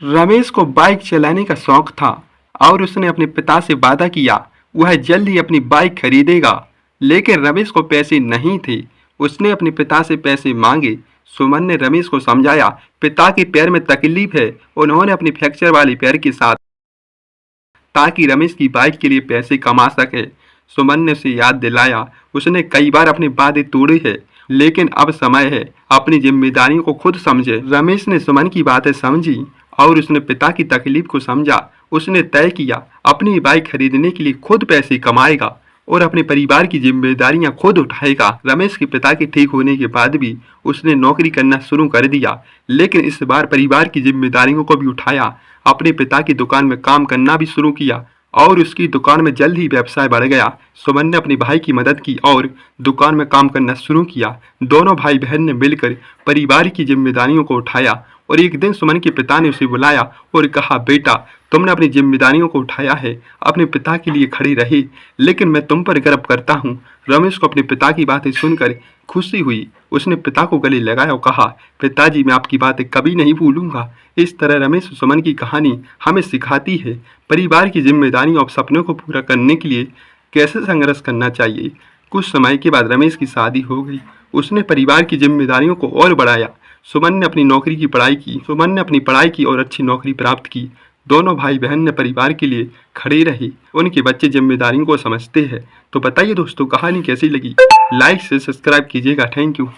रमेश को बाइक चलाने का शौक था और उसने अपने पिता से वादा किया वह जल्द ही अपनी बाइक खरीदेगा। लेकिन रमेश को पैसे नहीं थे। उसने अपने पिता से पैसे मांगे। सुमन ने रमेश को समझाया पिता के पैर में तकलीफ है। उन्होंने अपनी फ्रैक्चर वाली पैर के साथ ताकि रमेश की बाइक के लिए पैसे कमा सके। सुमन ने उसे याद दिलाया उसने कई बार अपनी बातें तोड़ी है, लेकिन अब समय है अपनी जिम्मेदारियों को खुद समझे। रमेश ने सुमन की बातें समझी और उसने पिता की तकलीफ को समझा। उसने तय किया अपनी बाइक खरीदने के लिए खुद पैसे कमाएगा और अपने परिवार की जिम्मेदारियां खुद उठाएगा। रमेश के पिता के ठीक होने के बाद भी उसने नौकरी करना शुरू कर दिया, लेकिन इस बार परिवार की जिम्मेदारियों को भी उठाया। अपने पिता की दुकान में काम करना भी शुरू किया और उसकी दुकान में जल्द ही व्यवसाय बढ़ गया। सुमन ने अपने भाई की मदद की और दुकान में काम करना शुरू किया। दोनों भाई बहन ने मिलकर परिवार की जिम्मेदारियों को उठाया और एक दिन सुमन के पिता ने उसे बुलाया और कहा बेटा तुमने अपनी जिम्मेदारियों को उठाया है, अपने पिता के लिए खड़ी रही, लेकिन मैं तुम पर गर्व करता हूँ। रमेश को अपने पिता की बातें सुनकर खुशी हुई। उसने पिता को गले लगाया और कहा पिताजी मैं आपकी बातें कभी नहीं भूलूंगा। इस तरह रमेश और सुमन की कहानी हमें सिखाती है परिवार की जिम्मेदारियों और सपनों को पूरा करने के लिए कैसे संघर्ष करना चाहिए। कुछ समय के बाद रमेश की शादी हो गई। उसने परिवार की जिम्मेदारियों को और बढ़ाया। सुमन ने अपनी पढ़ाई की और अच्छी नौकरी प्राप्त की। दोनों भाई बहन ने परिवार के लिए खड़े रहे। उनके बच्चे जिम्मेदारियों को समझते हैं। तो बताइए दोस्तों कहानी कैसी लगी, लाइक से सब्सक्राइब कीजिएगा। Thank you.